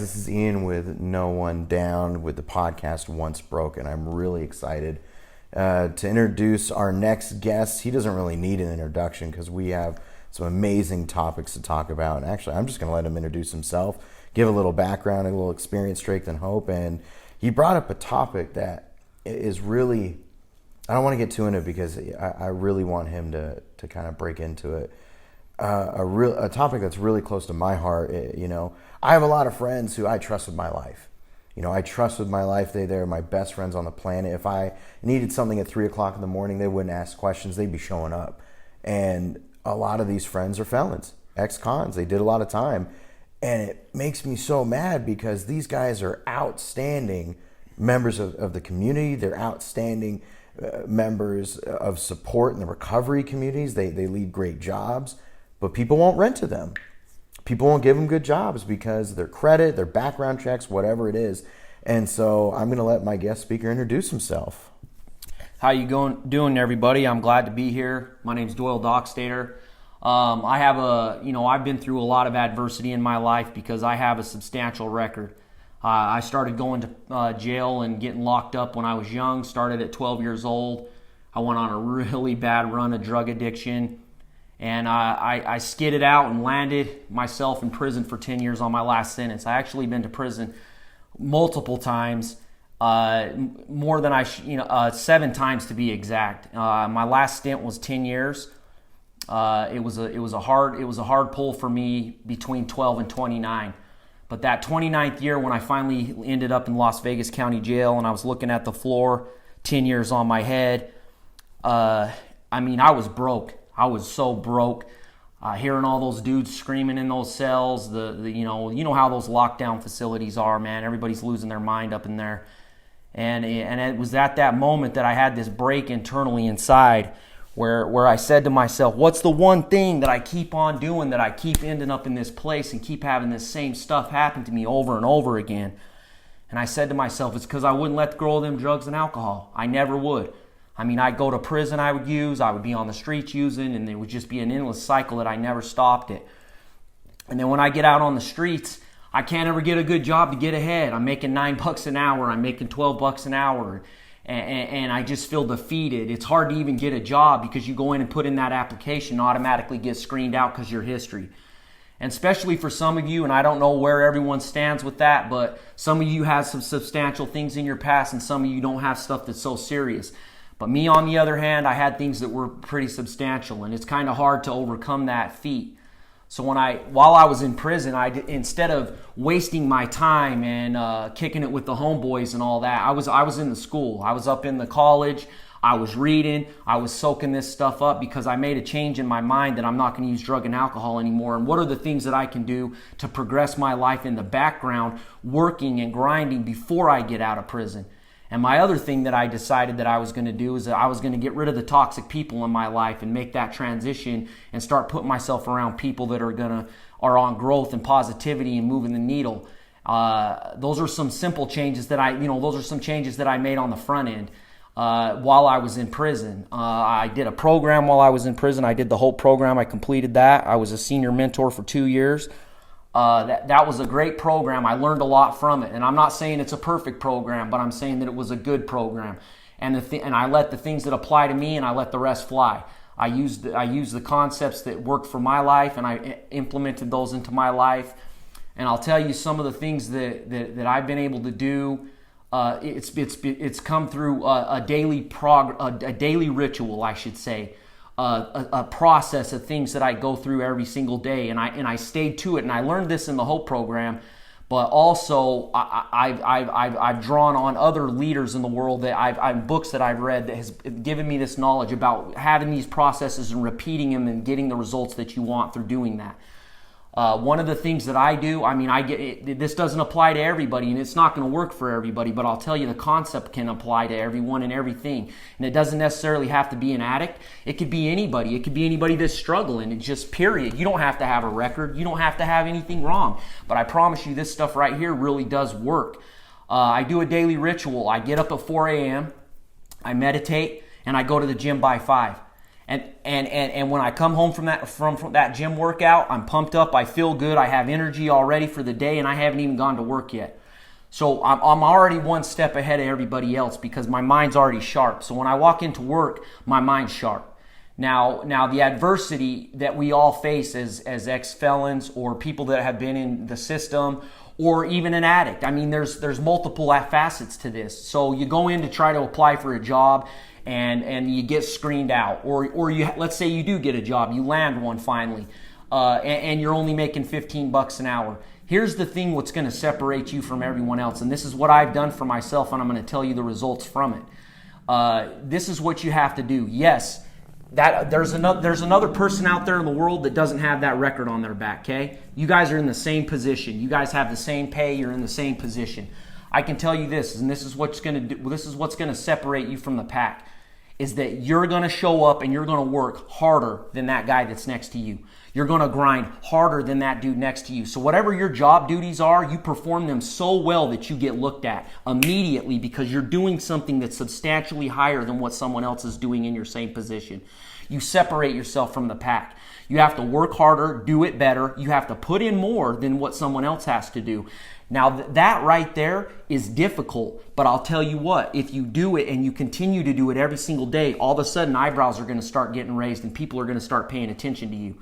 this is Ian with No One Down with the podcast Once Broken. I'm really excited to introduce our next guest. He doesn't really need an introduction because we have some amazing topics to talk about. And actually, I'm just going to let him introduce himself, give a little background, a little experience, strength, and hope. And he brought up a topic that is really, I don't want to get too into it because I really want him to kind of break into it. A topic that's really close to my heart. I have a lot of friends who I trust with my life. I trust with my life. They're my best friends on the planet. If I needed something at 3 o'clock in the morning, they wouldn't ask questions. They'd be showing up. And a lot of these friends are felons, ex-cons. They did a lot of time. And it makes me so mad because these guys are outstanding members of the community. They're outstanding members of support in the recovery communities. They lead great jobs. But people won't rent to them. People won't give them good jobs because of their credit, their background checks, whatever it is. And so I'm going to let my guest speaker introduce himself. How you doing, everybody? I'm glad to be here. My name's Doyle Story. I've been through a lot of adversity in my life because I have a substantial record. I started going to jail and getting locked up when I was young. Started at 12 years old. I went on a really bad run of drug addiction. And I skidded out and landed myself in prison for 10 years on my last sentence. I actually been to prison multiple times, more than 7 times to be exact. My last stint was 10 years. It was a hard pull for me between 12 and 29. But that 29th year when I finally ended up in Las Vegas County Jail and I was looking at the floor, 10 years on my head, I was broke. I was so broke, hearing all those dudes screaming in those cells. You know how those lockdown facilities are, man. Everybody's losing their mind up in there, and it was at that moment that I had this break internally inside, where I said to myself, "What's the one thing that I keep on doing that I keep ending up in this place and keep having this same stuff happen to me over and over again?" And I said to myself, "It's because I wouldn't let go of them drugs and alcohol. I never would." I'd go to prison, I would be on the streets using, and it would just be an endless cycle that I never stopped it. And then when I get out on the streets, I can't ever get a good job to get ahead. I'm making $9 an hour, I'm making $12 an hour, and I just feel defeated. It's hard to even get a job because you go in and put in that application, automatically get screened out because your history. And especially for some of you, and I don't know where everyone stands with that, but some of you have some substantial things in your past, and some of you don't have stuff that's so serious. But me, on the other hand, I had things that were pretty substantial, and it's kind of hard to overcome that feat. So while I was in prison, instead of wasting my time and kicking it with the homeboys and all that, I was in the school. I was up in the college. I was reading. I was soaking this stuff up because I made a change in my mind that I'm not going to use drug and alcohol anymore. And what are the things that I can do to progress my life in the background, working and grinding before I get out of prison? And my other thing that I decided that I was going to do is that I was going to get rid of the toxic people in my life and make that transition and start putting myself around people that are on growth and positivity and moving the needle. Those are some simple changes that I made on the front end while I was in prison. I did a program while I was in prison. I did the whole program. I completed that. I was a senior mentor for 2 years. That was a great program. I learned a lot from it, and I'm not saying it's a perfect program, but I'm saying that it was a good program. And I let the things that apply to me, and I let the rest fly. I used the concepts that worked for my life, and I implemented those into my life. And I'll tell you some of the things that I've been able to do. It's come through a daily ritual, I should say. A process of things that I go through every single day, and I stayed to it, and I learned this in the Hope program, but also I've drawn on other leaders in the world that books that I've read that has given me this knowledge about having these processes and repeating them and getting the results that you want through doing that. One of the things that I do, this doesn't apply to everybody, and it's not going to work for everybody, but I'll tell you the concept can apply to everyone and everything. And it doesn't necessarily have to be an addict. It could be anybody. It could be anybody that's struggling. It's just period. You don't have to have a record. You don't have to have anything wrong. But I promise you this stuff right here really does work. I do a daily ritual. I get up at 4 a.m., I meditate, and I go to the gym by 5. And when I come home from that gym workout, I'm pumped up, I feel good, I have energy already for the day, and I haven't even gone to work yet. So I'm already one step ahead of everybody else because my mind's already sharp. So when I walk into work, my mind's sharp. Now the adversity that we all face as ex-felons or people that have been in the system or even an addict. I mean, there's multiple facets to this. So you go in to try to apply for a job and you get screened out. Or you, let's say you do get a job, you land one finally, and you're only making $15 an hour. Here's the thing what's going to separate you from everyone else, and this is what I've done for myself, and I'm going to tell you the results from it. This is what you have to do. Yes, there's another person out there in the world that doesn't have that record on their back, okay? You guys are in the same position. You guys have the same pay. You're in the same position. I can tell you this, and this is what's going to separate you from the pack, is that you're going to show up and you're going to work harder than that guy that's next to you. You're going to grind harder than that dude next to you. So whatever your job duties are, you perform them so well that you get looked at immediately because you're doing something that's substantially higher than what someone else is doing in your same position. You separate yourself from the pack. You have to work harder, do it better. You have to put in more than what someone else has to do. Now that right there is difficult, but I'll tell you what, if you do it and you continue to do it every single day, all of a sudden eyebrows are going to start getting raised and people are going to start paying attention to you.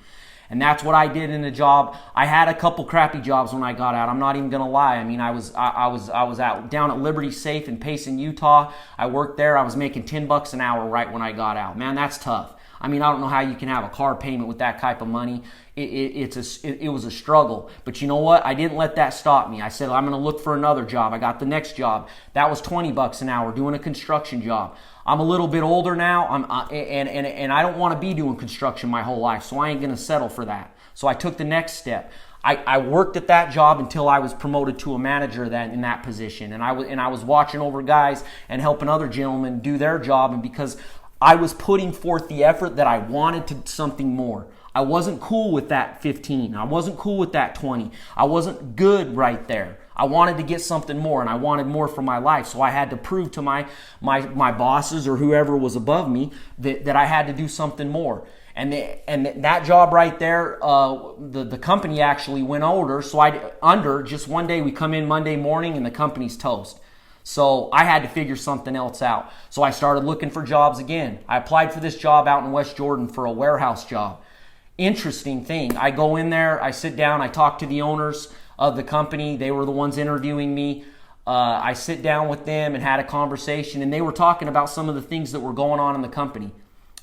And that's what I did in the job. I had a couple crappy jobs when I got out. I'm not even gonna lie. I mean, I was out down at Liberty Safe in Payson, Utah. I worked there. I was making $10 an hour right when I got out. Man, that's tough. I mean, I don't know how you can have a car payment with that type of money. It was a struggle. But you know what? I didn't let that stop me. I said, I'm going to look for another job. I got the next job. That was $20 an hour doing a construction job. I'm a little bit older now, and I don't want to be doing construction my whole life, so I ain't going to settle for that. So I took the next step. I worked at that job until I was promoted to a manager in that position, and I was watching over guys and helping other gentlemen do their job, and because I was putting forth the effort that I wanted to something more. I wasn't cool with that 15. I wasn't cool with that 20. I wasn't good right there. I wanted to get something more, and I wanted more for my life. So I had to prove to my bosses or whoever was above me that I had to do something more. And that job right there, the company actually went under. Just one day we come in Monday morning and the company's toast. So I had to figure something else out. So I started looking for jobs again. I applied for this job out in West Jordan for a warehouse job. Interesting thing. I go in there, I sit down, I talk to the owners of the company. They were the ones interviewing me. I sit down with them and had a conversation, and they were talking about some of the things that were going on in the company.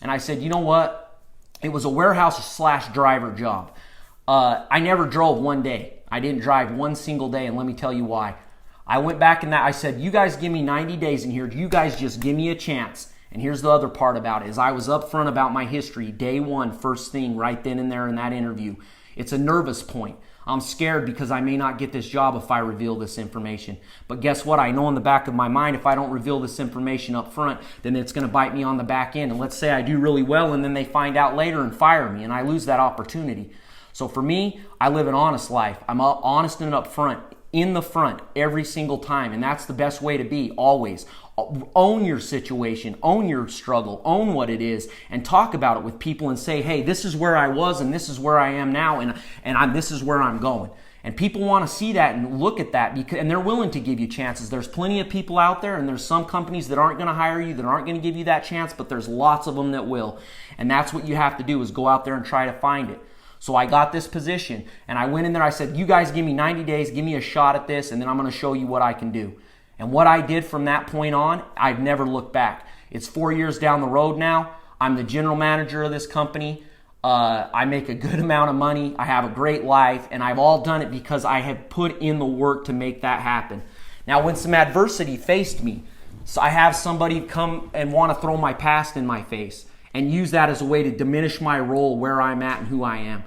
And I said, you know what? It was a warehouse/driver job. I never drove one day. I didn't drive one single day, and let me tell you why. I went back in that. I said, you guys give me 90 days in here. You guys just give me a chance. And here's the other part about it is I was upfront about my history. Day one, first thing, right then and there in that interview. It's a nervous point. I'm scared because I may not get this job if I reveal this information. But guess what? I know in the back of my mind, if I don't reveal this information up front, then it's going to bite me on the back end. And let's say I do really well and then they find out later and fire me and I lose that opportunity. So for me, I live an honest life. I'm honest and upfront. In the front every single time, and that's the best way to be always. Own your situation, own your struggle, own what it is, and talk about it with people and say, hey, this is where I was and this is where I am now, and this is where I'm going. And people want to see that and look at that, and they're willing to give you chances. There's plenty of people out there, and there's some companies that aren't going to hire you, that aren't going to give you that chance, but there's lots of them that will. And that's what you have to do is go out there and try to find it. So I got this position, and I went in there, I said, you guys give me 90 days, give me a shot at this, and then I'm going to show you what I can do. And what I did from that point on, I've never looked back. It's 4 years down the road now. I'm the general manager of this company. I make a good amount of money. I have a great life, and I've all done it because I have put in the work to make that happen. Now, when some adversity faced me, so I have somebody come and want to throw my past in my face and use that as a way to diminish my role, where I'm at and who I am.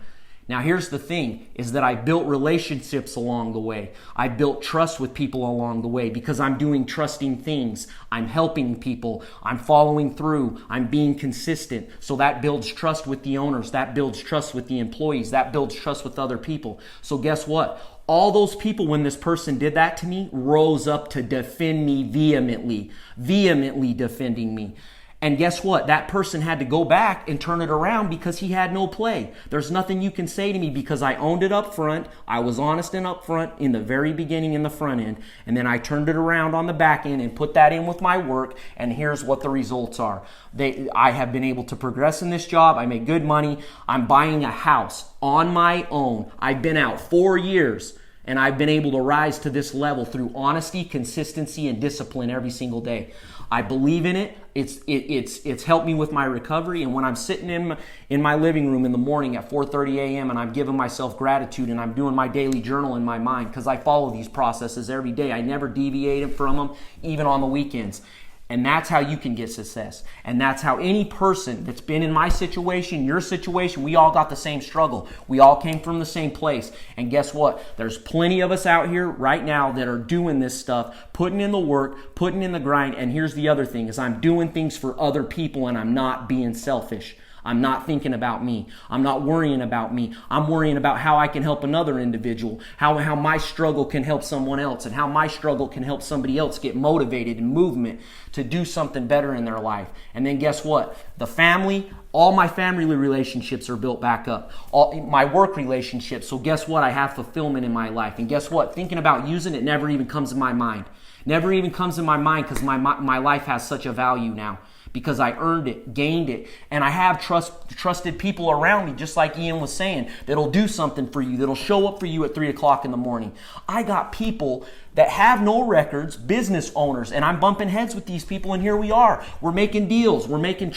Now here's the thing, is that I built relationships along the way. I built trust with people along the way because I'm doing trusting things. I'm helping people. I'm following through. I'm being consistent. So that builds trust with the owners. That builds trust with the employees. That builds trust with other people. So guess what? All those people, when this person did that to me, rose up to defend me vehemently defending me. And guess what? That person had to go back and turn it around because he had no play. There's nothing you can say to me because I owned it up front. I was honest and up front in the very beginning in the front end. And then I turned it around on the back end and put that in with my work. And here's what the results are. I have been able to progress in this job. I make good money. I'm buying a house on my own. I've been out 4 years. And I've been able to rise to this level through honesty, consistency, and discipline every single day. I believe in it. It's helped me with my recovery. And when I'm sitting in my living room in the morning at 4:30 a.m. and I'm giving myself gratitude and I'm doing my daily journal in my mind because I follow these processes every day. I never deviate from them, even on the weekends. And that's how you can get success. And that's how any person that's been in my situation, your situation, we all got the same struggle. We all came from the same place. And guess what? There's plenty of us out here right now that are doing this stuff, putting in the work, putting in the grind. And here's the other thing is I'm doing things for other people and I'm not being selfish. I'm not thinking about me. I'm not worrying about me. I'm worrying about how I can help another individual, how my struggle can help someone else, and how my struggle can help somebody else get motivated and movement to do something better in their life. And then guess what? The family, all my family relationships are built back up. All my work relationships. So guess what? I have fulfillment in my life. And guess what? Thinking about using it never even comes in my mind. Never even comes in my mind because my life has such a value now. Because I earned it, gained it, and I have trusted people around me, just like Ian was saying, that'll do something for you, that'll show up for you at 3 o'clock in the morning. I got people that have no records, business owners, and I'm bumping heads with these people, and here we are. We're making deals. We're making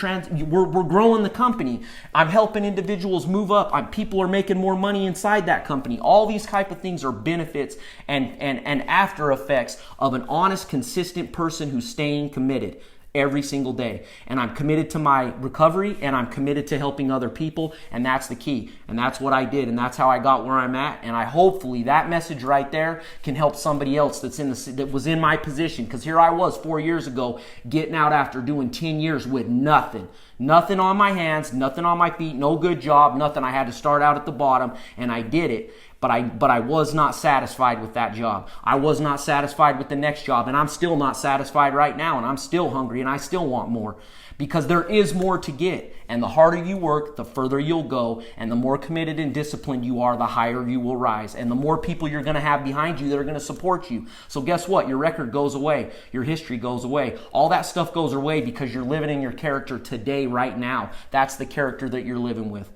we're growing the company. I'm helping individuals move up. People are making more money inside that company. All these type of things are benefits and after effects of an honest, consistent person who's staying committed every single day. And I'm committed to my recovery and I'm committed to helping other people, and that's the key. And that's what I did, and that's how I got where I'm at. And I hopefully that message right there can help somebody else that was in my position, because here I was 4 years ago getting out after doing 10 years with nothing. Nothing on my hands, nothing on my feet, no good job, nothing. I had to start out at the bottom, and I did it. But I was not satisfied with that job. I was not satisfied with the next job, and I'm still not satisfied right now, and I'm still hungry, and I still want more. Because there is more to get, and the harder you work, the further you'll go, and the more committed and disciplined you are, the higher you will rise, and the more people you're going to have behind you that are going to support you. So guess what? Your record goes away. Your history goes away. All that stuff goes away because you're living in your character today, right now. That's the character that you're living with.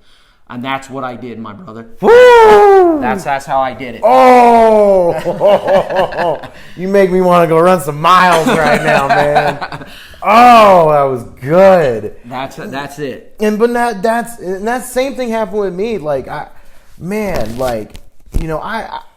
And that's what I did, my brother. Woo! That's how I did it. Oh! You make me want to go run some miles right now, man. Oh, that was good. That's it. And that same thing happened with me. Like I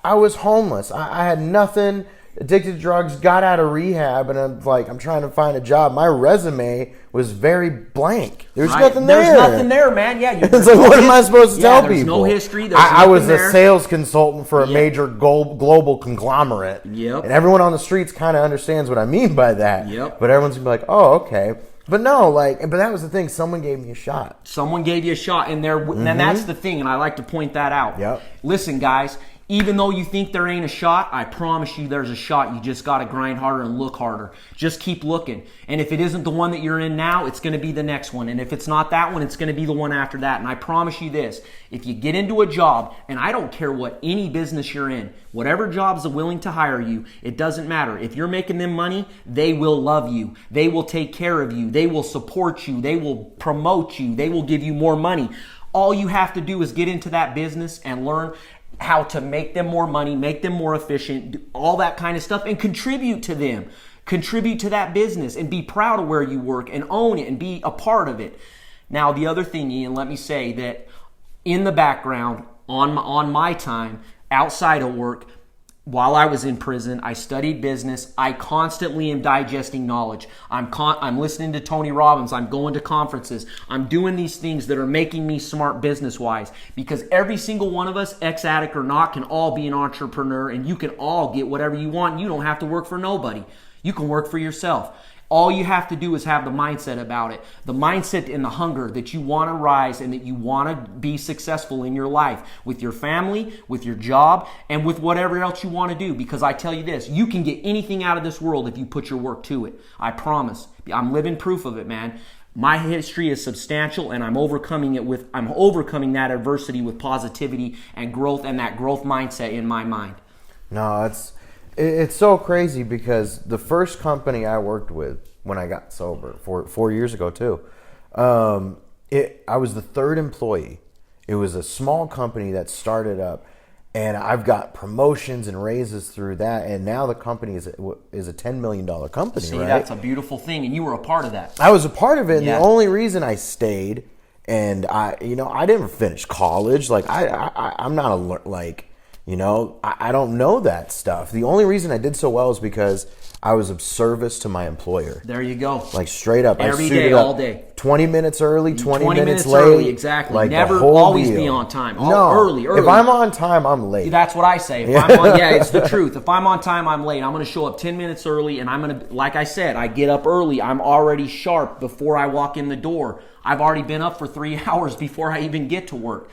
was homeless. I had nothing. Addicted to drugs, got out of rehab, and I'm trying to find a job. My resume was very blank. There's nothing there. There's nothing there, man. Yeah. It's like, what am I supposed to tell people? There's no history. I was a sales consultant for a major global conglomerate. Yep. And everyone on the streets kind of understands what I mean by that. Yep. But everyone's gonna be like, oh, okay. But no, but that was the thing. Someone gave me a shot. Someone gave you a shot, and and that's the thing, and I like to point that out. Yep. Listen, guys. Even though you think there ain't a shot, I promise you there's a shot. You just got to grind harder and look harder. Just keep looking. And if it isn't the one that you're in now, it's going to be the next one. And if it's not that one, it's going to be the one after that. And I promise you this, if you get into a job, and I don't care what any business you're in, whatever jobs are willing to hire you, it doesn't matter. If you're making them money, they will love you. They will take care of you. They will support you. They will promote you. They will give you more money. All you have to do is get into that business and learn how to make them more money, make them more efficient, all that kind of stuff, and contribute to them. Contribute to that business and be proud of where you work and own it and be a part of it. Now, the other thing, Ian, let me say that in the background, on my time, outside of work, while I was in prison, I studied business. I constantly am digesting knowledge. I'm listening to Tony Robbins. I'm going to conferences. I'm doing these things that are making me smart business-wise, because every single one of us, ex-addict or not, can all be an entrepreneur, and you can all get whatever you want. You don't have to work for nobody. You can work for yourself. All you have to do is have the mindset about it. The mindset and the hunger that you want to rise and that you want to be successful in your life, with your family, with your job, and with whatever else you want to do. Because I tell you this, you can get anything out of this world if you put your work to it. I promise. I'm living proof of it, man. My history is substantial, and I'm overcoming that adversity with positivity and growth, and that growth mindset in my mind. No, it's so crazy because the first company I worked with when I got sober 4 years ago too, I was the third employee. It was a small company that started up, and I've got promotions and raises through that, and now the company is a $10 million company. See, right? That's a beautiful thing, and you were a part of that. I was a part of it, and Yeah. the only reason I stayed, and I didn't finish college. Like I'm not I don't know that stuff. The only reason I did so well is because I was of service to my employer. There you go. Like straight up. Every I suited day, up all day. 20 minutes early, 20 minutes late. early, exactly. Like Never the whole always deal. be on time. No, Early. If I'm on time, I'm late. That's what I say. It's the truth. If I'm on time, I'm late. I'm going to show up 10 minutes early, and I'm going to, like I said, I get up early. I'm already sharp before I walk in the door. I've already been up for 3 hours before I even get to work.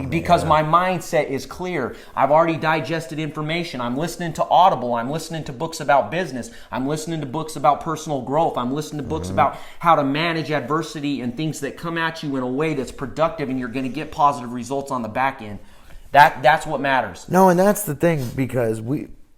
Because my mindset is clear. I've already digested information. I'm listening to Audible. I'm listening to books about business. I'm listening to books about personal growth. I'm listening to books about how to manage adversity and things that come at you in a way that's productive, and you're going to get positive results on the back end. That's what matters. No, and that's the thing, because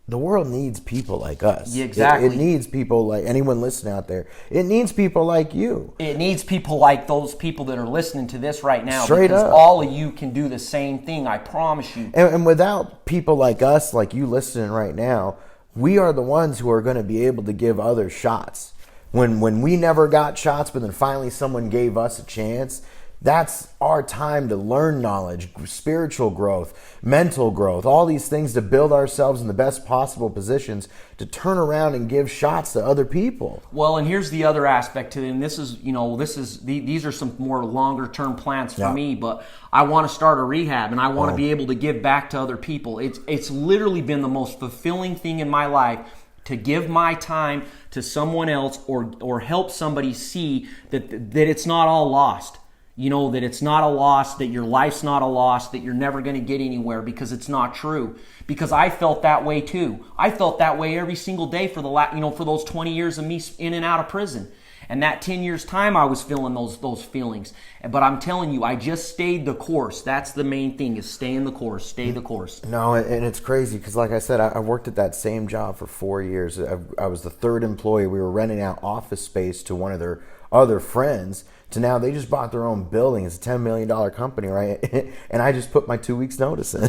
the world needs people like us. Yeah, exactly. It needs people like anyone listening out there. It needs people like you. It needs people like those people that are listening to this right now. Straight because up. all of you can do the same thing. I promise you. And without people like us, like you listening right now, we are the ones who are going to be able to give others shots. When we never got shots, but then finally someone gave us a chance, that's our time to learn knowledge, spiritual growth, mental growth, all these things to build ourselves in the best possible positions to turn around and give shots to other people. Well, and here's the other aspect to it, and these are some more longer term plans for me, but I want to start a rehab, and I want to be able to give back to other people. It's literally been the most fulfilling thing in my life to give my time to someone else or help somebody see that it's not all lost. That it's not a loss, that your life's not a loss, that you're never going to get anywhere, because it's not true. Because I felt that way too. I felt that way every single day for for those 20 years of me in and out of prison. And that 10 years time I was feeling those feelings. But I'm telling you, I just stayed the course. That's the main thing, is stay in the course, stay the course. No, and it's crazy because, like I said, I worked at that same job for 4 years. I was the third employee. We were renting out office space to one of their other friends. To now they just bought their own building. It's a $10 million company, right? And I just put my 2 weeks notice in.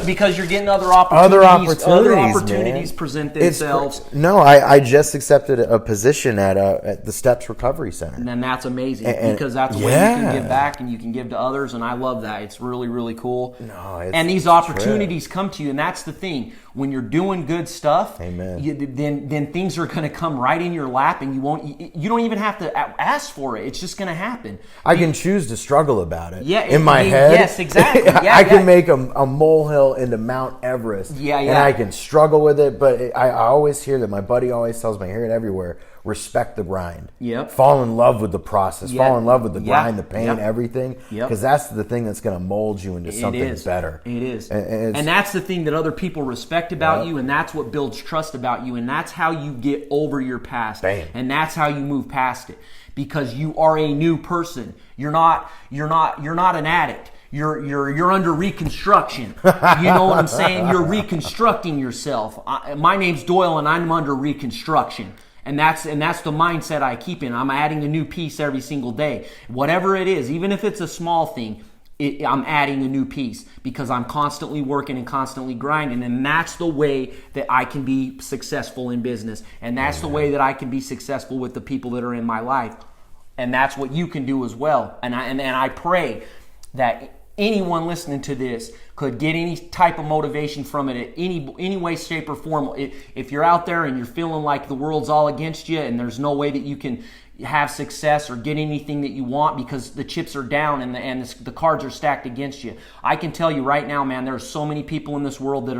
Because you're getting other opportunities. Other opportunities present themselves. I just accepted a position at the Steps Recovery Center. And then that's amazing, because that's a way you can give back and you can give to others, and I love that. It's really, really cool. And these opportunities come to you, and that's the thing. When you're doing good stuff, then things are going to come right in your lap, and you don't even have to ask for it. It's just going to happen. I can choose to struggle about it. Yeah, in my head. Yes, exactly. I can make a molehill into Mount Everest. And I can struggle with it, but I always hear that. My buddy always tells me, I hear it everywhere. Respect the grind. Yep. Fall in love with the process. Fall in love with the grind, the pain, Yep. everything. Because that's the thing that's going to mold you into something better. It is. And that's the thing that other people respect about you, and that's what builds trust about you, and that's how you get over your past. Bam. And that's how you move past it. Because you are a new person. You're not an addict. You're under reconstruction. You know what I'm saying? You're reconstructing yourself. My name's Doyle, and I'm under reconstruction. And that's the mindset I keep in. I'm adding a new piece every single day. Whatever it is, even if it's a small thing, I'm adding a new piece, because I'm constantly working and constantly grinding. And that's the way that I can be successful in business. And that's the way that I can be successful with the people that are in my life. And that's what you can do as well. And I pray that anyone listening to this could get any type of motivation from it in any way, shape, or form. If you're out there and you're feeling like the world's all against you and there's no way that you can have success or get anything that you want because the chips are down and the cards are stacked against you, I can tell you right now, man, there are so many people in this world that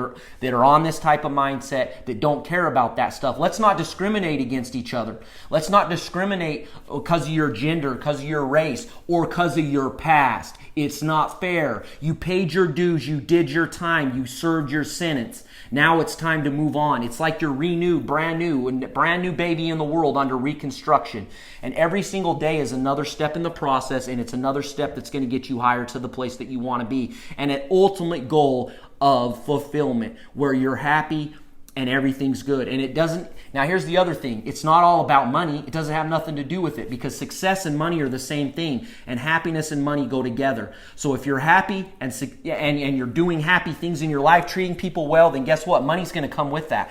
are on this type of mindset that don't care about that stuff. Let's not discriminate against each other. Let's not discriminate because of your gender, because of your race, or because of your past. It's not fair. You paid your dues. You did your time. You served your sentence. Now it's time to move on. It's like you're renewed, brand new baby in the world under reconstruction. And every single day is another step in the process, and it's another step that's going to get you higher to the place that you want to be. And an ultimate goal of fulfillment where you're happy and everything's good. And it doesn't, now here's the other thing. It's not all about money. It doesn't have nothing to do with it, because success and money are the same thing, and happiness and money go together. So if you're happy and you're doing happy things in your life, treating people well, then guess what? Money's going to come with that.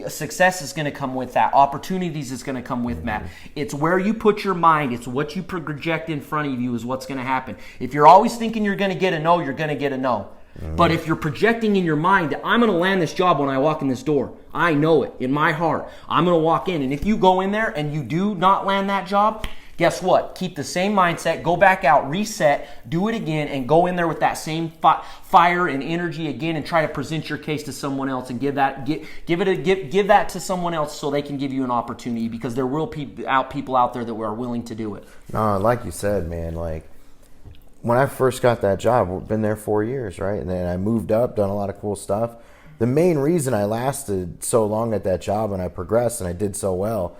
Success is going to come with that. Opportunities is going to come with that. It's where you put your mind. It's what you project in front of you is what's going to happen. If you're always thinking you're going to get a no, you're going to get a no. But if you're projecting in your mind that I'm going to land this job when I walk in this door, I know it in my heart. I'm going to walk in. And if you go in there and you do not land that job, guess what? Keep the same mindset, go back out, reset, do it again, and go in there with that same fire and energy again, and try to present your case to someone else and give that to someone else so they can give you an opportunity, because there will be people out there that are willing to do it. Like you said, man, like, when I first got that job, I've been there 4 years, right? And then I moved up, done a lot of cool stuff. The main reason I lasted so long at that job and I progressed and I did so well,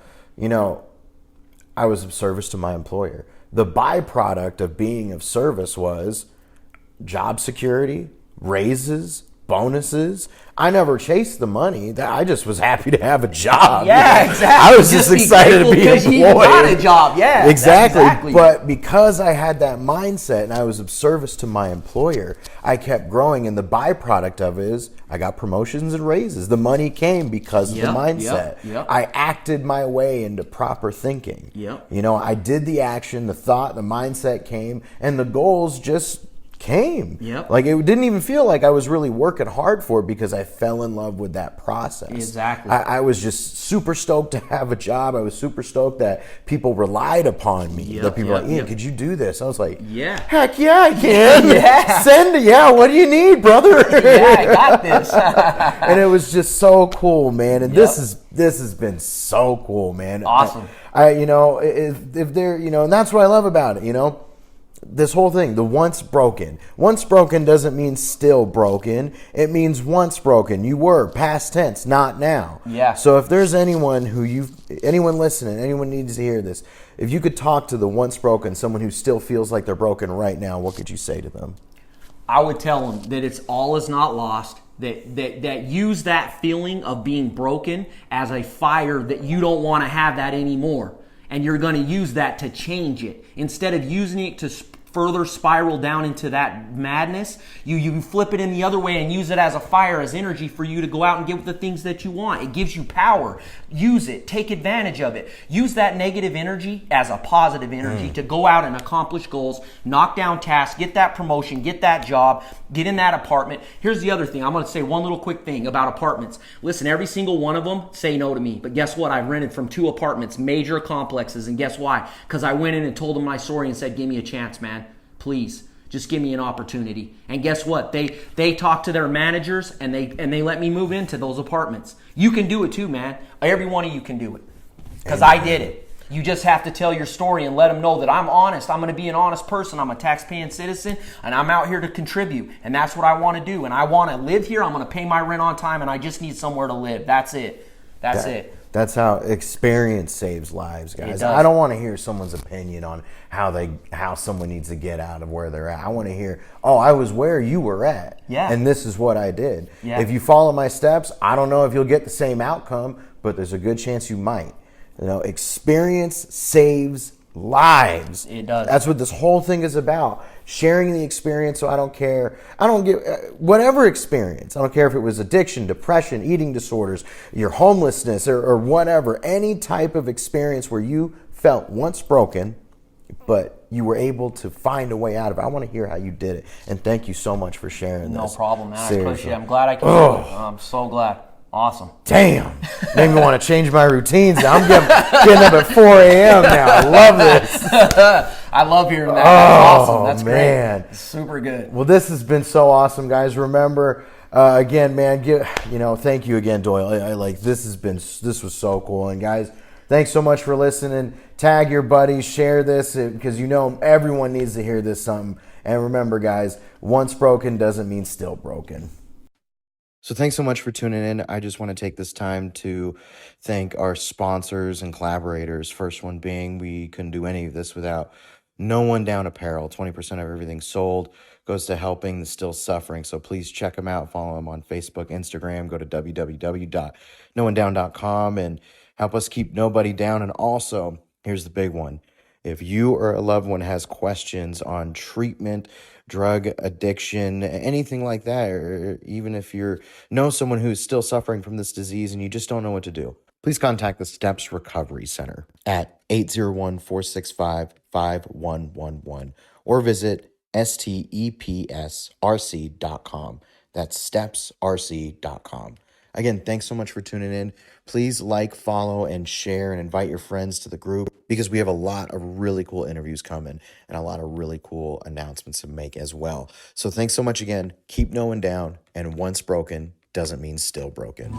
I was of service to my employer. The byproduct of being of service was job security, raises, bonuses. I never chased the money. I just was happy to have a job. Yeah, exactly. I was just excited to be employed. You got a job. Yeah, exactly. But because I had that mindset and I was of service to my employer, I kept growing, and the byproduct of it is I got promotions and raises. The money came because of the mindset. Yep. I acted my way into proper thinking. Yep. I did the action, the thought, the mindset came, and the goals just came. Yep. Like, it didn't even feel like I was really working hard for it, because I fell in love with that process. Exactly. I was just super stoked to have a job. I was super stoked that people relied upon me. That people were like, Ian, could you do this? I was like, heck yeah, I can. What do you need, brother? I got this. And it was just so cool, man. And this has been so cool, man. Awesome. If there, and that's what I love about it, this whole thing, the once broken. Once broken doesn't mean still broken. It means once broken. You were, past tense, not now. Yeah. So if there's anyone listening, anyone needs to hear this, if you could talk to the once broken, someone who still feels like they're broken right now, what could you say to them? I would tell them that it's all is not lost. That use that feeling of being broken as a fire, that you don't want to have that anymore. And you're going to use that to change it. Instead of using it to further spiral down into that madness, you flip it in the other way and use it as a fire, as energy for you to go out and get the things that you want. It gives you power. Use it. Take advantage of it. Use that negative energy as a positive energy to go out and accomplish goals, knock down tasks, get that promotion, get that job, get in that apartment. Here's the other thing. I'm going to say one little quick thing about apartments. Listen, every single one of them say no to me. But guess what? I've rented from 2 apartments, major complexes. And guess why? Because I went in and told them my story and said, give me a chance, man. Please, just give me an opportunity. And guess what? They talk to their managers and they let me move into those apartments. You can do it too, man. Every one of you can do it. Because I did it. You just have to tell your story and let them know that I'm honest. I'm going to be an honest person. I'm a tax-paying citizen, and I'm out here to contribute. And that's what I want to do. And I want to live here. I'm going to pay my rent on time, and I just need somewhere to live. That's it. That's it. That's how experience saves lives, guys. It does. I don't want to hear someone's opinion on how someone needs to get out of where they're at. I want to hear, I was where you were at, and this is what I did. Yeah. If you follow my steps, I don't know if you'll get the same outcome, but there's a good chance you might. Experience saves lives. It does. That's what this whole thing is about. Sharing the experience. So I don't care. I don't give whatever experience. I don't care if it was addiction, depression, eating disorders, your homelessness, or whatever. Any type of experience where you felt once broken, but you were able to find a way out of it. I want to hear how you did it. And thank you so much for sharing this. No problem, man. Seriously. I appreciate it. I'm glad I can do it. I'm so glad. Awesome. Damn. Made me want to change my routines. I'm getting up at 4 a.m. now. I love this. I love hearing that. That's awesome. That's man. Great. Super good. Well, this has been so awesome, guys. Remember, again, man, thank you again, Doyle. This was so cool. And guys, thanks so much for listening. Tag your buddies, share this, because everyone needs to hear this something. And remember, guys, once broken doesn't mean still broken. So thanks so much for tuning in. I just want to take this time to thank our sponsors and collaborators. First one being, we couldn't do any of this without No One Down Apparel. 20% of everything sold goes to helping the still suffering. So please check them out. Follow them on Facebook, Instagram. Go to www.noonedown.com and help us keep nobody down. And also, here's the big one. If you or a loved one has questions on treatment, drug addiction, anything like that, or even if you know someone who's still suffering from this disease and you just don't know what to do, please contact the Steps Recovery Center at 801-465-5111 or visit stepsrc.com. That's stepsrc.com. Again, thanks so much for tuning in. Please like, follow, and share, and invite your friends to the group because we have a lot of really cool interviews coming and a lot of really cool announcements to make as well. So thanks so much again. Keep No One Down, and once broken doesn't mean still broken.